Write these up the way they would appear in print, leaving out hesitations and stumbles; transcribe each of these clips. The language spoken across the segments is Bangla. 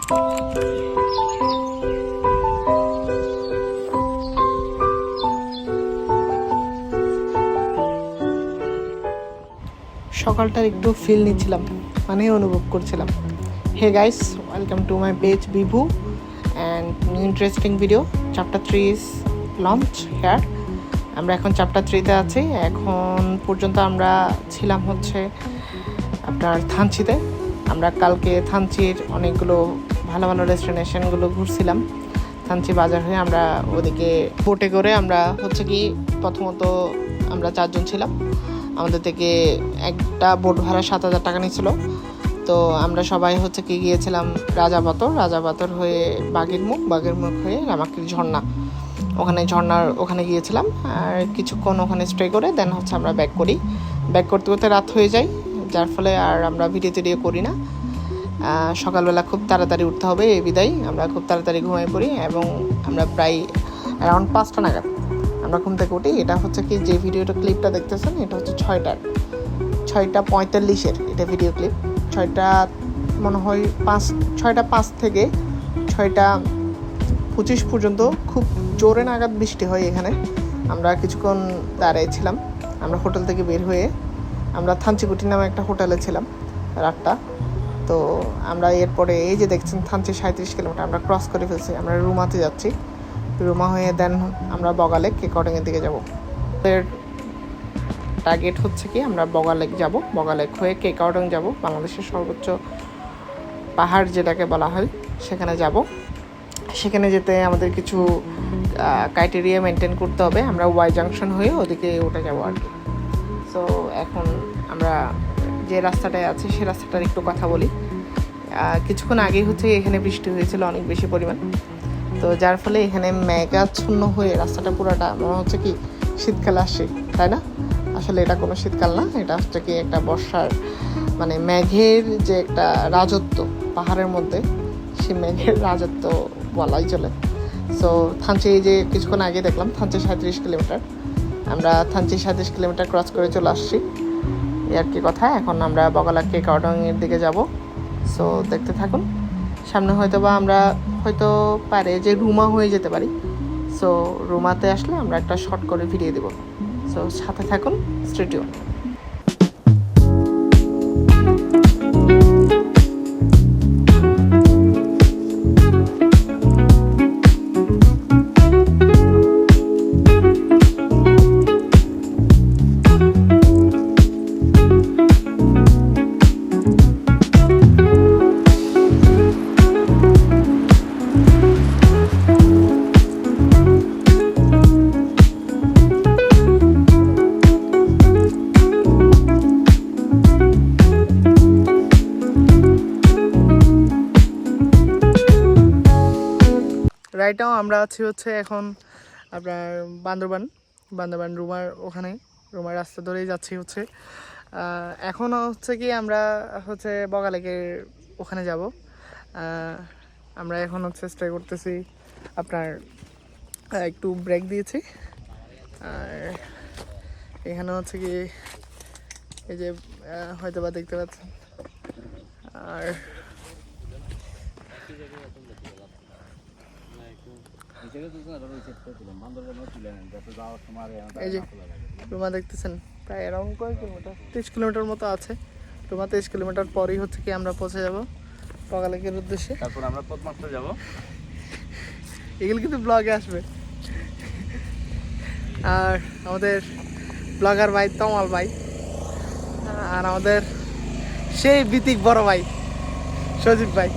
সকালটার একটু ফিল নিচ্ছিলাম, মানে অনুভব করছিলাম। Hey guys, welcome to my page Bibhu and interesting video. Chapter 3 is launch here. আমরা এখন চ্যাপ্টার 3-তে আছি। এখন পর্যন্ত আমরা ছিলাম হচ্ছে আপনার থানচিতে। আমরা কালকে থানচির অনেকগুলো ভালো ভালো ডেস্টিনেশনগুলো ঘুরছিলাম। থানচি বাজার হয়ে আমরা ওদিকে বোটে করে আমরা হচ্ছে কি প্রথমত আমরা 4 জন ছিলাম। আমাদের থেকে একটা বোট ভাড়া 7,000 টাকা নিয়েছিল। তো আমরা সবাই হচ্ছে কি গিয়েছিলাম রাজাবাতর হয়ে বাঘের মুখ হয়ে রামাকির ঝর্ণা, ওখানে গিয়েছিলাম। আর কিছুক্ষণ ওখানে স্টে করে দেন হচ্ছে আমরা ব্যাক করতে করতে রাত হয়ে যায়, যার ফলে আর আমরা ভিডিও করি না। সকালবেলা খুব তাড়াতাড়ি উঠতে হবে, এই বিদায় আমরা খুব তাড়াতাড়ি ঘুমিয়ে পড়ি এবং আমরা প্রায় অ্যারাউন্ড 5টা নাগাদ আমরা ঘুম থেকে উঠি। এটা হচ্ছে কি যে ক্লিপটা দেখতেছেন, এটা হচ্ছে 6:45 এটা ভিডিও ক্লিপ। 6টা 5 থেকে 6:25 পর্যন্ত খুব জোরে নাগাদ বৃষ্টি হয় এখানে। আমরা কিছুক্ষণ দাঁড়িয়েছিলাম। আমরা হোটেল থেকে বের হয়ে আমরা থানচিকুটি নামে একটা হোটেলে ছিলাম রাতটা। তো আমরা এরপরে এই যে দেখছেন থানচি 37 কিলোমিটার আমরা ক্রস করে ফেলছি। আমরা রুমাতে যাচ্ছি। রুমা হয়ে দেন আমরা বগালেক কেকওয়াটিংয়ের দিকে যাব। টার্গেট হচ্ছে কি আমরা বগালেক যাব, বগালেক হয়ে কেকওয়াটিং যাব, বাংলাদেশের সর্বোচ্চ পাহাড় যেটাকে বলা হয় সেখানে যাব। সেখানে যেতে আমাদের কিছু ক্রাইটেরিয়া মেনটেন করতে হবে। আমরা ওয়াই জাংশন হয়ে ওদিকে উঠে যাব আর কি। সো এখন আমরা যে রাস্তাটায় আছি সে রাস্তাটার একটু কথা বলি। কিছুক্ষণ আগেই হচ্ছে এখানে বৃষ্টি হয়েছিল অনেক বেশি পরিমাণ। তো যার ফলে এখানে মেঘাচ্ছন্ন হয়ে রাস্তাটা পুরোটা মনে হচ্ছে কি শীতকাল আসছে, তাই না? আসলে এটা কোনো শীতকাল না, এটা হচ্ছে কি একটা বর্ষার, মানে মেঘের যে একটা রাজত্ব পাহাড়ের মধ্যে, সে মেঘের রাজত্ব বলাই চলে। সো থানচি যে কিছুক্ষণ আগে দেখলাম থানচি 37 কিলোমিটার, আমরা থানচি 37 কিলোমিটার ক্রস করে চলে আসছি, এই আর কি কথা। এখন আমরা বগালেক কেকওয়াটিংয়ের দিকে যাব। সো দেখতে থাকুন। সামনে আমরা হয়তো পারে যে রুমা হয়ে যেতে পারি। সো রুমাতে আসলে আমরা একটা শর্ট করে ভিডিও দেবো। সো সাথে থাকুন, স্টে টিউন। রাইট নাও আমরা আছি হচ্ছে এখন আপনার বান্দরবান রুমার রাস্তা ধরেই যাচ্ছি হচ্ছে। এখন হচ্ছে কি আমরা হচ্ছে বগালেকের ওখানে যাব। আমরা এখন হচ্ছে স্টে করতেছি, আপনার একটু ব্রেক দিয়েছি। আর এখানে হচ্ছে কি এই যে হয়তো বা দেখতে পাচ্ছেন। আর এই যে রুমা দেখতেছেন প্রায় অ্যারাউন্ড কয় কিলোমিটার, 30 কিলোমিটার মতো আছে। রুমা 30 কিলোমিটার পরেই হচ্ছে কি আমরা পৌঁছে যাব বগালেকের উদ্দেশ্যে। তারপর আমরা পথমাত্রা যাব। এগুলো কিন্তু ব্লগে আসবে। আর আমাদের ব্লগার ভাই তমাল ভাই, আর আমাদের সেই বিতিক বড় ভাই সজীব ভাই।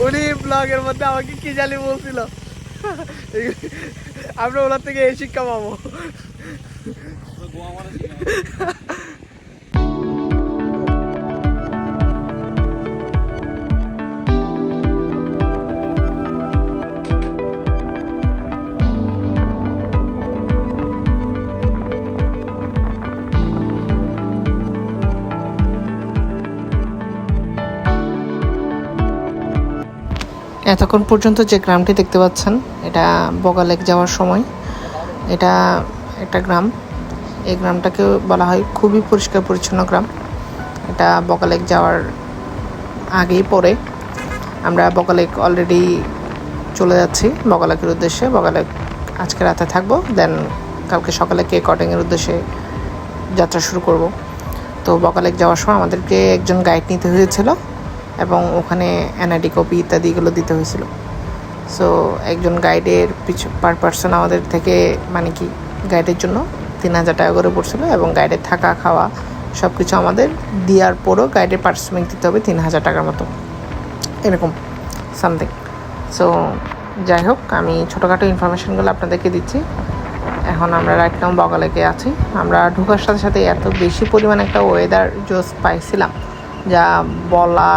উনি ব্লগের মধ্যে আমাকে কি জানি বলছিল, আমরা ওনার থেকে এই শিক্ষা পাবো। এতক্ষণ পর্যন্ত যে গ্রামটি দেখতে পাচ্ছেন এটা বগালেক যাওয়ার সময়, এটা একটা গ্রাম। এই গ্রামটাকে বলা হয় খুবই পরিষ্কার পরিচ্ছন্ন গ্রাম। এটা বগা লেক যাওয়ার আগেই পরে। আমরা বগা লেক অলরেডি চলে যাচ্ছি বগা লেকের উদ্দেশ্যে। বগা লেক আজকে রাতে থাকবো, দেন কালকে সকালে কেক কাটিংয়ের উদ্দেশ্যে যাত্রা শুরু করব। তো বগা লেক যাওয়ার সময় আমাদেরকে একজন গাইড নিতে হয়েছিল এবং ওখানে এনআইডি কপি ইত্যাদিগুলো দিতে হয়েছিল। সো একজন গাইডের পিছু পার পার্সন আমাদের থেকে মানে কি গাইডের জন্য 3,000 টাকা করে পড়ছিল এবং গাইডের থাকা খাওয়া সব কিছু আমাদের দেওয়ার পরও গাইডের পারিশ্রমিক দিতে হবে 3,000 টাকার মতো, এরকম সামথিং। সো যাই হোক, আমি ছোটোখাটো ইনফরমেশনগুলো আপনাদেরকে দিচ্ছি। এখন আমরা রাইট নাও বগা লেকে আছি। আমরা ঢোকার সাথে সাথে এত বেশি পরিমাণে একটা ওয়েদার জোস পাইছিলাম যা বলা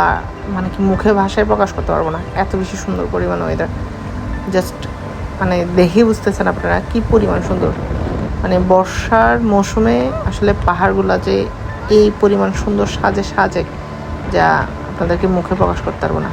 মানে কি মুখে ভাষায় প্রকাশ করতে পারবো না। এত বেশি সুন্দর পরিমাণ ওয়েদার, জাস্ট মানে দেখেই বুঝতেছেন আপনারা কী পরিমাণ সুন্দর। মানে বর্ষার মৌসুমে আসলে পাহাড়গুলো যে এই পরিমাণ সুন্দর সাজে যা আপনাদেরকে মুখে প্রকাশ করতে পারবো না।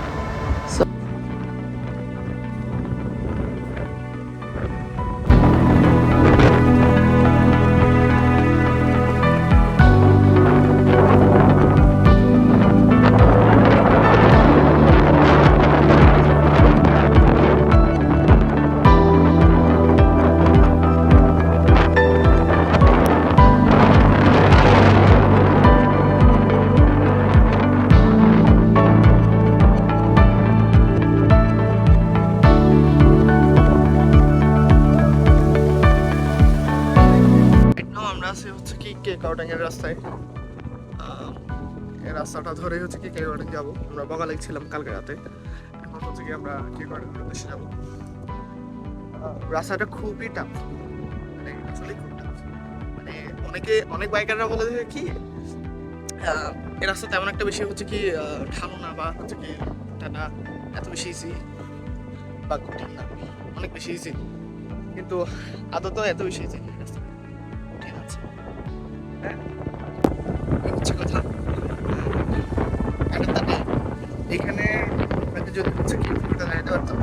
কেক কাটিংয়ের রাস্তায়, এই রাস্তাটা ধরে হচ্ছে কি কেক কাটিং যাবো। আমরা বগা লেক ছিলাম কালকে রাতে, এখন হচ্ছে কি আমরা কেক কাটিংয়ের উদ্দেশ্যে যাবো। রাস্তাটা খুবই টাফ, মানে আসলে খুব টাফ। মানে অনেক বাইকাররা বলে যে কি এই রাস্তা তেমন একটা বেশি হচ্ছে কি ঢালু না বা হচ্ছে কি টানা এত বেশি ইজি বা কঠিন না, অনেক বেশি ইজি, কিন্তু আদত এত বেশি ইজি রাস্তা কঠিন আছে। হচ্ছে কথা এখানে যদি হচ্ছে কি ফুলটা দাঁড়াতে পারতাম।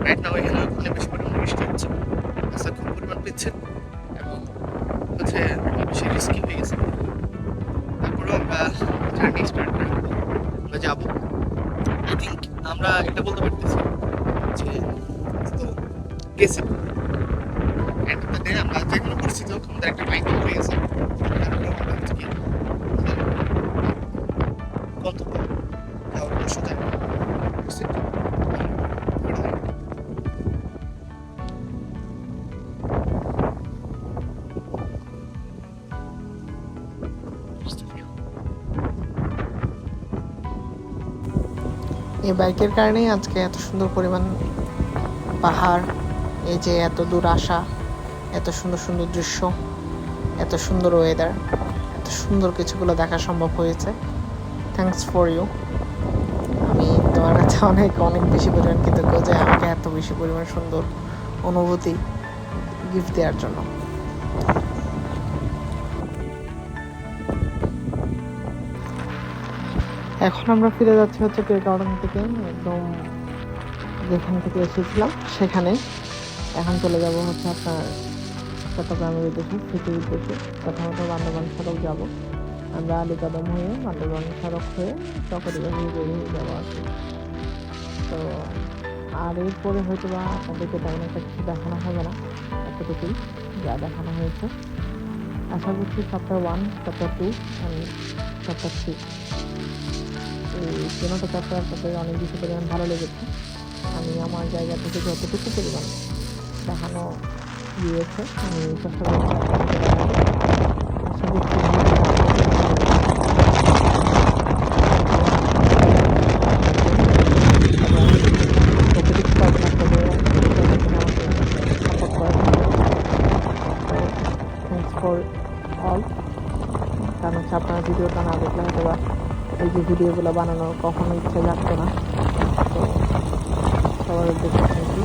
রাইট নাও এখানে অনেক বেশি পরিমাণ বৃষ্টি হচ্ছে, রাস্তা খুব পরিমাণ পিচ্ছিল এবং হচ্ছে বেশি রিস্কি হয়ে গেছে। তারপরেও আমরা জার্নি স্টার্ট করে আমরা যাবো। আই থিঙ্ক আমরা এটা বলতে পারতেছি যে তো গেছি আমরা যে কোনো পরিস্থিতি হোক আমাদের একটা মাইন্ড হয়ে গেছে। এই বাইকের কারণেই আজকে এত সুন্দর পরিমাণ পাহাড়, এই যে এত দূর আসা, এত সুন্দর সুন্দর দৃশ্য, এত সুন্দর ওয়েদার, এত সুন্দর কিছুগুলো দেখা সম্ভব হয়েছে। Thanks for you. আমি তোমার কাছে অনেক বেশি পরিমাণ কৃতজ্ঞ যে আমাকে এত বেশি পরিমাণ সুন্দর অনুভূতি গিফট দেওয়ার জন্য। এখন আমরা ফিরে যাচ্ছি হচ্ছে কেক কাটিং থেকে, একদম যেখান থেকে এসেছিলাম সেখানে। এখন চলে যাব হচ্ছে আপনার চট্টগ্রামের উদ্দেশ্যে, সিটির উদ্দেশ্যে। প্রথমত বান্দরবান সড়ক যাব, আমরা আলীকদম হয়ে বান্দরবান সড়ক হয়ে চকরিয়া হয়ে বেরিয়ে যাবো আর কি। তো আর এরপরে হয়তো বা আপনাদেরকে তেমন একটা কিছু দেখানো হবে না, এতটুকুই যা দেখানো হয়েছে। আশা করছি চ্যাপ্টার 1, চ্যাপ্টার 2 অ্যান্ড চ্যাপ্টার 3 এই তিনটা চ্যাপ্টার আপনাদের অনেক বেশি পরিমাণ ভালো লেগেছে। আমি আমার জায়গা থেকে যতটুকু পরিমাণ দেখানো গিয়েছে আমি চেষ্টা করছি। আশা করছি কারণ হচ্ছে আপনার ভিডিওটা না দেখলে হয়তো বা এই যে ভিডিওগুলো বানানোর কখনো ইচ্ছে লাগতো না। তো সবার উদ্দেশ্যে থ্যাংক ইউ।